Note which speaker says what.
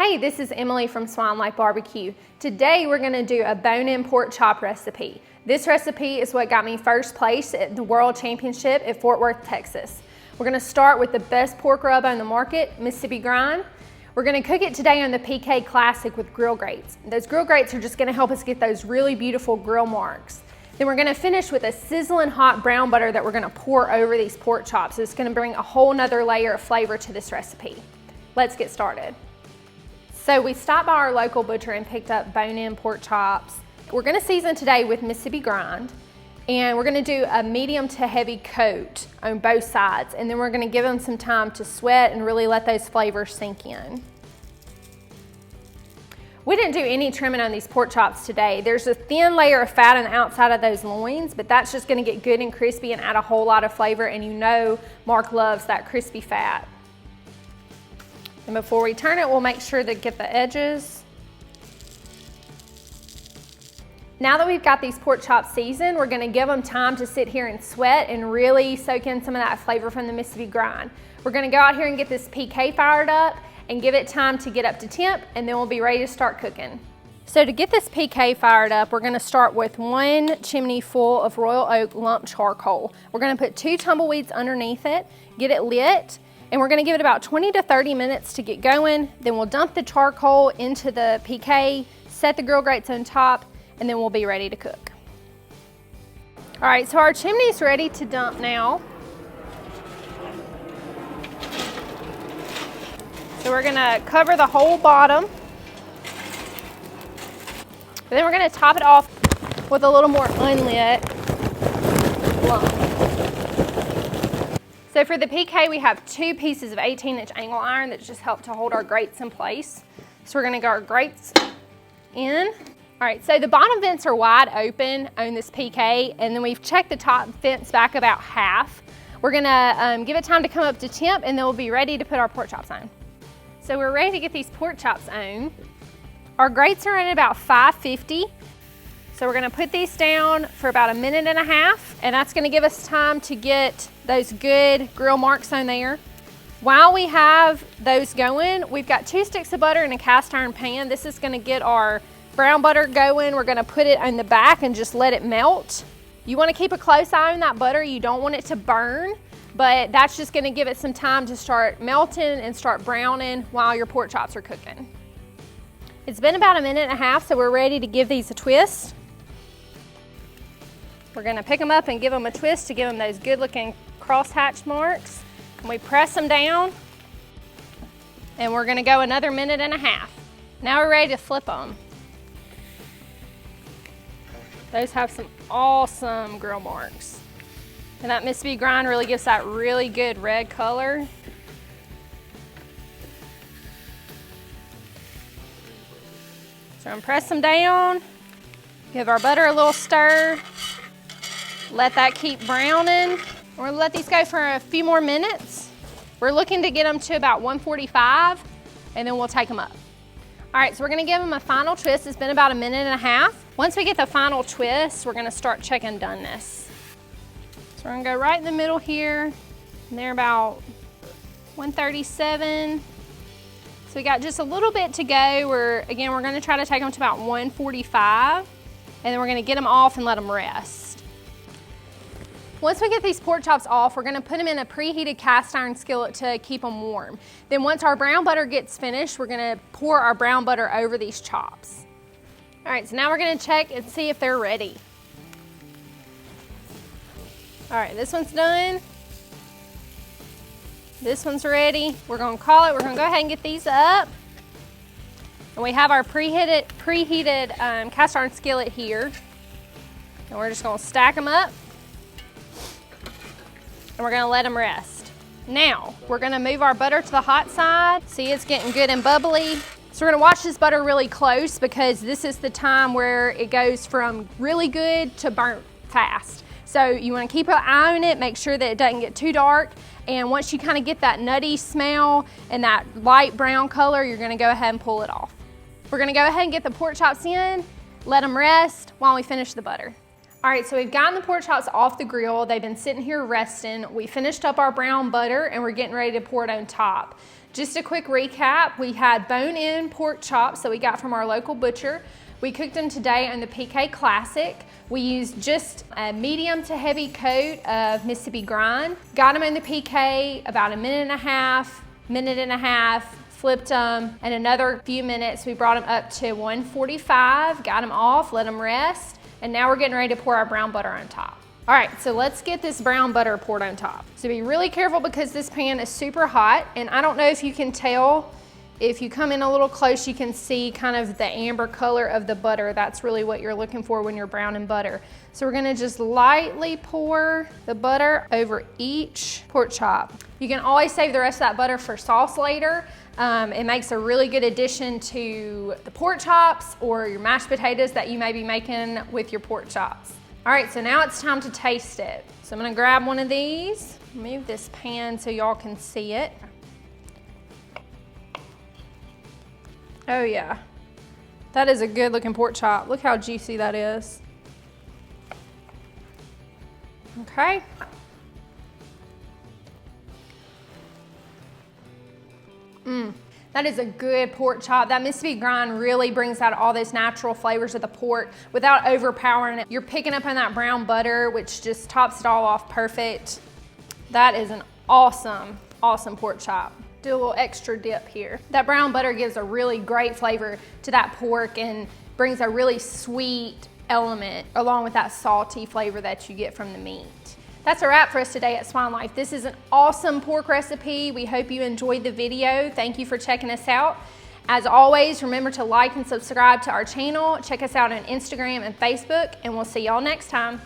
Speaker 1: Hey, this is Emily from Swine Barbecue. Today we're gonna do a bone-in pork chop recipe. This recipe is what got me first place at the World Championship at Fort Worth, Texas. We're gonna start with the best pork rub on the market, Mississippi Grind. We're gonna cook it today on the PK Classic with grill grates. Those grill grates are just gonna help us get those really beautiful grill marks. Then we're gonna finish with a sizzling hot brown butter that we're gonna pour over these pork chops. It's gonna bring a whole nother layer of flavor to this recipe. Let's get started. So we stopped by our local butcher and picked up bone-in pork chops. We're gonna season today with Mississippi Grind, and we're gonna do a medium to heavy coat on both sides, and then we're gonna give them some time to sweat and really let those flavors sink in. We didn't do any trimming on these pork chops today. There's a thin layer of fat on the outside of those loins, but that's just gonna get good and crispy and add a whole lot of flavor, and you know Mark loves that crispy fat. And before we turn it, we'll make sure to get the edges. Now that we've got these pork chops seasoned, we're gonna give them time to sit here and sweat and really soak in some of that flavor from the Mississippi Grind. We're gonna go out here and get this PK fired up and give it time to get up to temp, and then we'll be ready to start cooking. So to get this PK fired up, we're gonna start with 1 chimney full of Royal Oak lump charcoal. We're gonna put 2 tumbleweeds underneath it, get it lit, and we're gonna give it about 20 to 30 minutes to get going. Then we'll dump the charcoal into the PK, set the grill grates on top, and then we'll be ready to cook. All right, so our chimney's ready to dump now. So we're gonna cover the whole bottom. And then we're gonna top it off with a little more unlit lump. So for the PK, we have 2 pieces of 18-inch angle iron that just help to hold our grates in place. So we're gonna get our grates in. All right, so the bottom vents are wide open on this PK, and then we've checked the top vents back about half. We're gonna give it time to come up to temp, and then we'll be ready to put our pork chops on. So we're ready to get these pork chops on. Our grates are at about 550. So we're gonna put these down for about 1.5 minutes, and that's gonna give us time to get those good grill marks on there. While we have those going, we've got 2 sticks of butter in a cast iron pan. This is gonna get our brown butter going. We're gonna put it on the back and just let it melt. You wanna keep a close eye on that butter. You don't want it to burn, but that's just gonna give it some time to start melting and start browning while your pork chops are cooking. It's been about 1.5 minutes, so we're ready to give these a twist. We're gonna pick them up and give them a twist to give them those good looking crosshatch marks. And we press them down, and we're gonna go another 1.5 minutes. Now we're ready to flip them. Those have some awesome grill marks. And that Mississippi Grind really gives that really good red color. So I'm gonna press them down, give our butter a little stir, let that keep browning. We're gonna let these go for a few more minutes. We're looking to get them to about 145, and then we'll take them up. All right, so we're gonna give them a final twist. It's been about 1.5 minutes. Once we get the final twist, we're gonna start checking doneness. So we're gonna go right in the middle here, and they're about 137. So we got just a little bit to go. Again, we're gonna try to take them to about 145, and then we're gonna get them off and let them rest. Once we get these pork chops off, we're gonna put them in a preheated cast iron skillet to keep them warm. Then once our brown butter gets finished, we're gonna pour our brown butter over these chops. All right, so now we're gonna check and see if they're ready. All right, this one's done. This one's ready. We're gonna call it. We're gonna go ahead and get these up. And we have our preheated cast iron skillet here. And we're just gonna stack them up. And we're gonna let them rest. Now, we're gonna move our butter to the hot side. See, it's getting good and bubbly. So we're gonna watch this butter really close, because this is the time where it goes from really good to burnt fast. So you wanna keep an eye on it, make sure that it doesn't get too dark. And once you kind of get that nutty smell and that light brown color, you're gonna go ahead and pull it off. We're gonna go ahead and get the pork chops in, let them rest while we finish the butter. All right, so we've gotten the pork chops off the grill. They've been sitting here resting. We finished up our brown butter and we're getting ready to pour it on top. Just a quick recap, we had bone-in pork chops that we got from our local butcher. We cooked them today on the PK Classic. We used just a medium to heavy coat of Mississippi grind. Got them in the PK about a minute and a half, flipped them, and another few minutes. We brought them up to 145, got them off, let them rest, and now we're getting ready to pour our brown butter on top. All right, so let's get this brown butter poured on top. So be really careful because this pan is super hot, and I don't know if you can tell, if you come in a little close, you can see kind of the amber color of the butter. That's really what you're looking for when you're browning butter. So we're gonna just lightly pour the butter over each pork chop. You can always save the rest of that butter for sauce later. It makes a really good addition to the pork chops or your mashed potatoes that you may be making with your pork chops. All right, so now it's time to taste it. So I'm gonna grab one of these, move this pan so y'all can see it. Oh yeah, that is a good looking pork chop. Look how juicy that is. Okay. That is a good pork chop. That Mississippi grind really brings out all those natural flavors of the pork without overpowering it. You're picking up on that brown butter, which just tops it all off perfect. That is an awesome, awesome pork chop. Do a little extra dip here. That brown butter gives a really great flavor to that pork and brings a really sweet element along with that salty flavor that you get from the meat. That's a wrap for us today at Swine Life. This is an awesome pork recipe. We hope you enjoyed the video. Thank you for checking us out. As always, remember to like and subscribe to our channel. Check us out on Instagram and Facebook, and we'll see y'all next time.